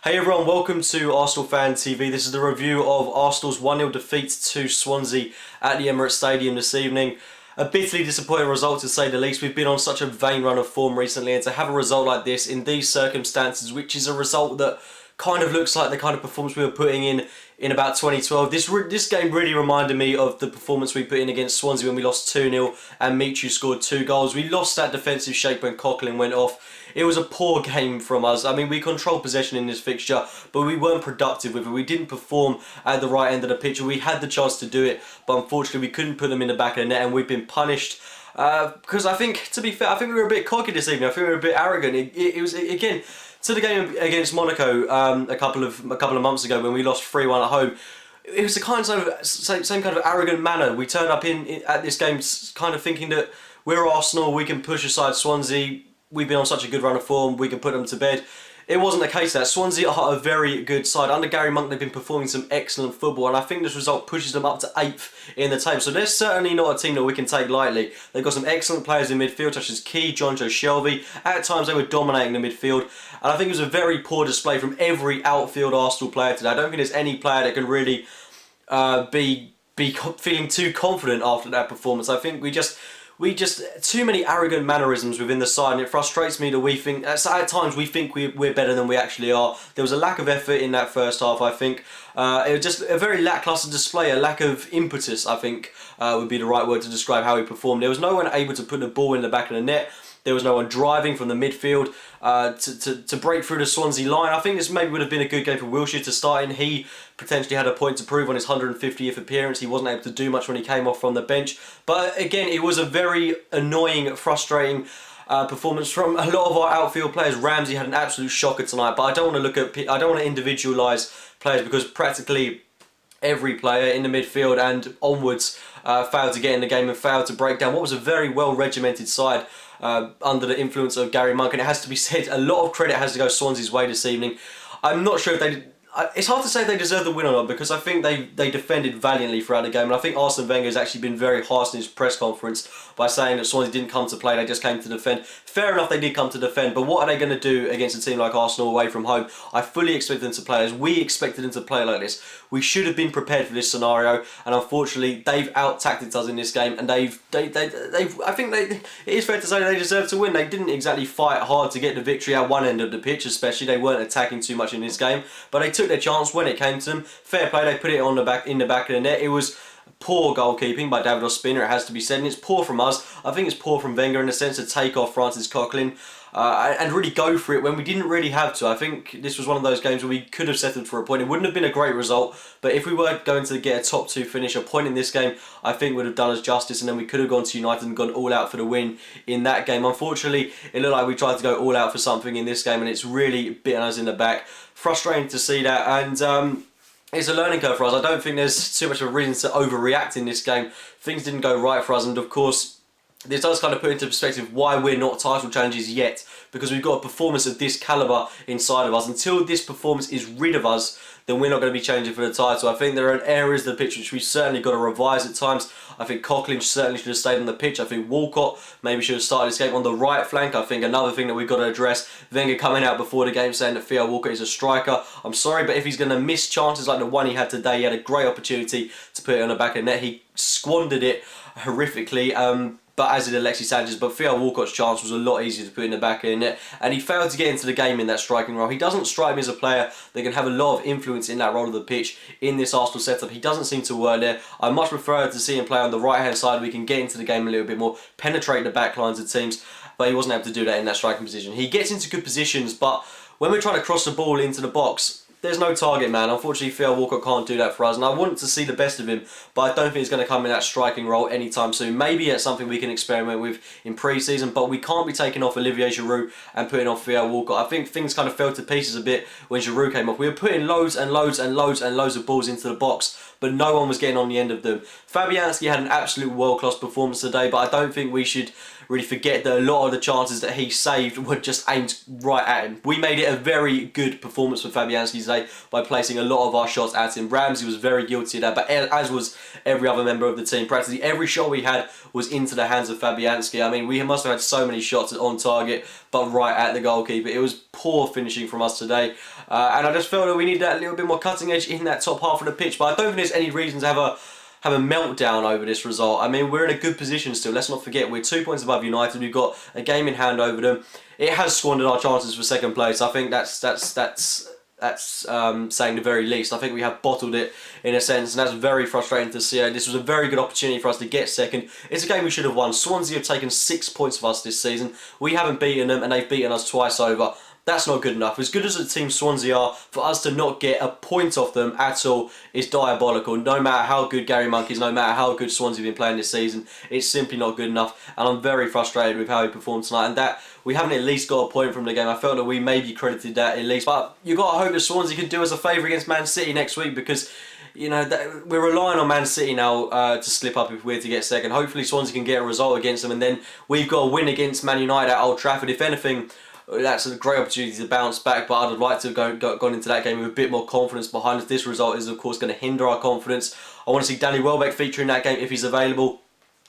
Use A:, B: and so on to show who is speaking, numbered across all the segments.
A: Hey everyone, welcome to Arsenal Fan TV. This is the review of Arsenal's 1-0 defeat to Swansea at the Emirates Stadium this evening. A bitterly disappointing result to say the least. We've been on such a vain run of form recently, and to have a result like this in these circumstances, which is a result that kind of looks like the kind of performance we were putting in about 2012. This game really reminded me of the performance we put in against Swansea when we lost 2-0 and Michu scored 2 goals. We lost that defensive shape when Coughlin went off. It was a poor game from us. I mean, we controlled possession in this fixture, but we weren't productive with it. We didn't perform at the right end of the pitch. We had the chance to do it, but unfortunately we couldn't put them in the back of the net, and we've been punished. Because I think, to be fair, I think we were a bit cocky this evening. I think we were a bit arrogant. It was, again, to the game against Monaco a couple of months ago when we lost 3-1 at home. It was the same kind of arrogant manner. We turned up at this game kind of thinking that we're Arsenal, we can push aside Swansea. We've been on such a good run of form, we can put them to bed. It wasn't the case there. Swansea are a very good side. Under Gary Monk, they've been performing some excellent football, and I think this result pushes them up to 8th in the table. So they're certainly not a team that we can take lightly. They've got some excellent players in midfield, such as Key, Jonjo Shelvey. At times, they were dominating the midfield, and I think it was a very poor display from every outfield Arsenal player today. I don't think there's any player that can really be feeling too confident after that performance. I think we just too many arrogant mannerisms within the side, and it frustrates me that we think at times we're better than we actually are. There was a lack of effort in that first half. I think it was just a very lacklustre display, a lack of impetus, I think would be the right word to describe how he performed. There was no one able to put the ball in the back of the net. There was no one driving from the midfield to break through the Swansea line. I think this maybe would have been a good game for Wilshere to start in. He potentially had a point to prove on his 150th appearance. He wasn't able to do much when he came off from the bench. But again, it was a very annoying, frustrating performance from a lot of our outfield players. Ramsey had an absolute shocker tonight, but I don't want to individualise players, because practically every player in the midfield and onwards failed to get in the game and failed to break down what was a very well regimented side under the influence of Gary Monk. And it has to be said, a lot of credit has to go Swansea's way this evening. I'm not sure if they... It's hard to say if they deserve the win or not, because I think they defended valiantly throughout the game, and I think Arsene Wenger has actually been very harsh in his press conference by saying that Swansea didn't come to play, they just came to defend. Fair enough, they did come to defend, but what are they going to do against a team like Arsenal away from home? I fully expected them to play as we expected them to play like this. We should have been prepared for this scenario, and unfortunately they've out-tacticked us in this game, and I think it is fair to say they deserve to win. They didn't exactly fight hard to get the victory at one end of the pitch, especially. They weren't attacking too much in this game, but they took their chance when it came to them. Fair play, they put it in the back of the net. It was poor goalkeeping by David Ospina, it has to be said, and it's poor from us. I think it's poor from Wenger in the sense to take off Francis Coughlin and really go for it when we didn't really have to. I think this was one of those games where we could have settled for a point. It wouldn't have been a great result, but if we were going to get a top 2 finish, a point in this game, I think would have done us justice, and then we could have gone to United and gone all out for the win in that game. Unfortunately, it looked like we tried to go all out for something in this game, and it's really bitten us in the back. Frustrating to see that, and it's a learning curve for us. I don't think there's too much of a reason to overreact in this game. Things didn't go right for us, and of course, this does kind of put into perspective why we're not title challengers yet, because we've got a performance of this calibre inside of us. Until this performance is rid of us, then we're not going to be challenging for the title. I think there are areas of the pitch which we've certainly got to revise at times. I think Coughlin certainly should have stayed on the pitch. I think Walcott maybe should have started this game on the right flank. I think another thing that we've got to address, Wenger coming out before the game saying that Theo Walcott is a striker. I'm sorry, but if he's going to miss chances like the one he had today, he had a great opportunity to put it on the back of the net. He squandered it horrifically. But as did Alexis Sanchez. But Theo Walcott's chance was a lot easier to put in the back of the net, and he failed to get into the game in that striking role. He doesn't strike me as a player that can have a lot of influence in that role of the pitch in this Arsenal setup. He doesn't seem to work there. I much prefer to see him play on the right hand side. We can get into the game a little bit more, penetrate the back lines of teams, but he wasn't able to do that in that striking position. He gets into good positions, but when we're trying to cross the ball into the box, there's no target man. Unfortunately, Theo Walcott can't do that for us, and I want to see the best of him, but I don't think he's going to come in that striking role anytime soon. Maybe it's something we can experiment with in pre-season, but we can't be taking off Olivier Giroud and putting on Theo Walcott. I think things kind of fell to pieces a bit when Giroud came off. We were putting loads and loads and loads and loads of balls into the box, but no one was getting on the end of them. Fabianski had an absolute world-class performance today, but I don't think we should really forget that a lot of the chances that he saved were just aimed right at him. We made it a very good performance for Fabianski today by placing a lot of our shots at him. Ramsey was very guilty of that, but as was every other member of the team. Practically every shot we had was into the hands of Fabianski. I mean, we must have had so many shots on target, but right at the goalkeeper. It was poor finishing from us today, and I just felt that we needed that little bit more cutting edge in that top half of the pitch. But I don't think there's any reason to have a meltdown over this result. I mean, we're in a good position still. Let's not forget, we're 2 points above United. We've got a game in hand over them. It has squandered our chances for second place. I think that's saying the very least. I think we have bottled it in a sense, and that's very frustrating to see. This was a very good opportunity for us to get second. It's a game we should have won. Swansea have taken 6 points of us this season. We haven't beaten them, and they've beaten us twice over. That's not good enough. As good as the team Swansea are, for us to not get a point off them at all is diabolical. No matter how good Gary Monk is, no matter how good Swansea have been playing this season, it's simply not good enough. And I'm very frustrated with how he performed tonight. And that we haven't at least got a point from the game. I felt that we maybe credited that at least. But you've got to hope that Swansea can do us a favour against Man City next week, because you know, we're relying on Man City now to slip up if we're to get second. Hopefully Swansea can get a result against them, and then we've got a win against Man United at Old Trafford. If anything, that's a great opportunity to bounce back, but I'd like to have gone into that game with a bit more confidence behind us. This result is, of course, going to hinder our confidence. I want to see Danny Welbeck feature in that game if he's available.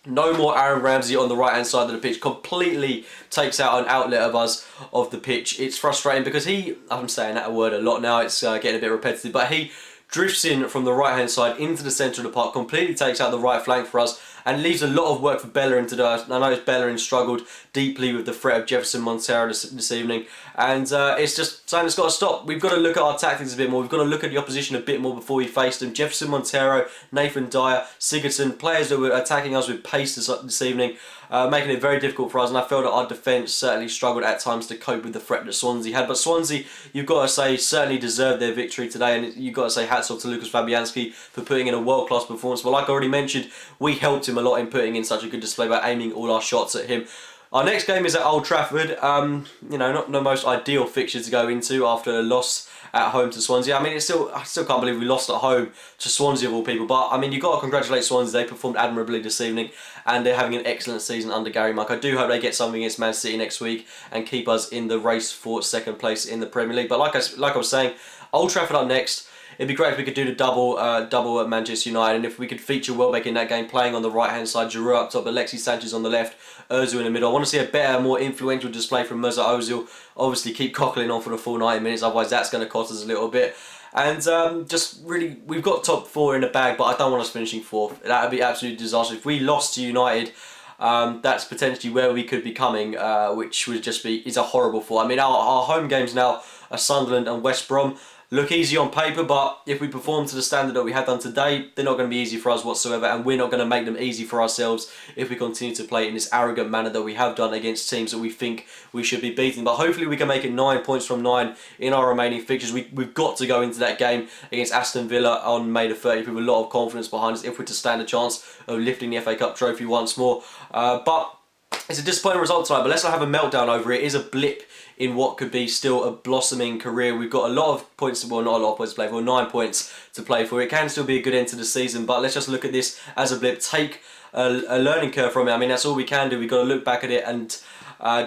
A: No more Aaron Ramsey on the right-hand side of the pitch. Completely takes out an outlet of us of the pitch. It's frustrating because I'm saying that word a lot now, it's getting a bit repetitive, but he drifts in from the right-hand side into the centre of the park, completely takes out the right flank for us, and leaves a lot of work for Bellerin to do. I know Bellerin struggled deeply with the threat of Jefferson Montero this evening, and it's just something that's got to stop. We've got to look at our tactics a bit more. We've got to look at the opposition a bit more before we face them. Jefferson Montero, Nathan Dyer, Sigurdsson, players that were attacking us with pace this evening, making it very difficult for us, and I felt that our defence certainly struggled at times to cope with the threat that Swansea had. But Swansea, you've got to say, certainly deserved their victory today, and you've got to say hats off to Lucas Fabianski for putting in a world-class performance. But like I already mentioned, we helped him a lot in putting in such a good display by aiming all our shots at him. Our next game is at Old Trafford. You know, not the most ideal fixture to go into after a loss at home to Swansea. I mean, I still can't believe we lost at home to Swansea of all people. But I mean, you've got to congratulate Swansea. They performed admirably this evening, and they're having an excellent season under Gary Monk. I do hope they get something against Man City next week and keep us in the race for second place in the Premier League. But like I was saying, Old Trafford up next. It'd be great if we could do the double at Manchester United, and if we could feature Welbeck in that game, playing on the right-hand side, Giroud up top, Alexis Sanchez on the left, Ozil in the middle. I want to see a better, more influential display from Mesut Ozil. Obviously, keep cockling on for the full 90 minutes, otherwise that's going to cost us a little bit. And just really, we've got top 4 in the bag, but I don't want us finishing 4th. That would be absolutely disastrous. If we lost to United, that's potentially where we could be coming, which would just be a horrible thought. I mean, our home games now are Sunderland and West Brom. Look easy on paper, but if we perform to the standard that we have done today, they're not going to be easy for us whatsoever, and we're not going to make them easy for ourselves if we continue to play in this arrogant manner that we have done against teams that we think we should be beating. But hopefully we can make it 9 points from 9 in our remaining fixtures. We've got to go into that game against Aston Villa on May the 30th with a lot of confidence behind us if we're to stand a chance of lifting the FA Cup trophy once more. But it's a disappointing result tonight, but let's not have a meltdown over it. It is a blip in what could be still a blossoming career. We've got a lot of points, well, not a lot of points to play for, 9 points to play for. It can still be a good end to the season, but let's just look at this as a blip, take a learning curve from it. I mean, that's all we can do. We've got to look back at it and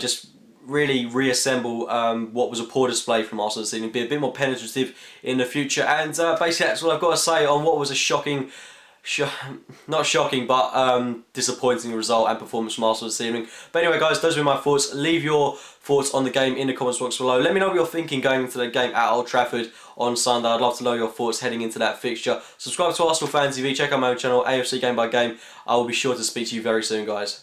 A: just really reassemble what was a poor display from Arsenal this evening, be a bit more penetrative in the future, and basically that's all I've got to say on what was a shocking, not shocking, but disappointing result and performance from Arsenal this evening. But anyway, guys, those were my thoughts. Leave your thoughts on the game in the comments box below. Let me know what you're thinking going into the game at Old Trafford on Sunday. I'd love to know your thoughts heading into that fixture. Subscribe to Arsenal Fan TV, check out my own channel, AFC Game by Game. I will be sure to speak to you very soon, guys.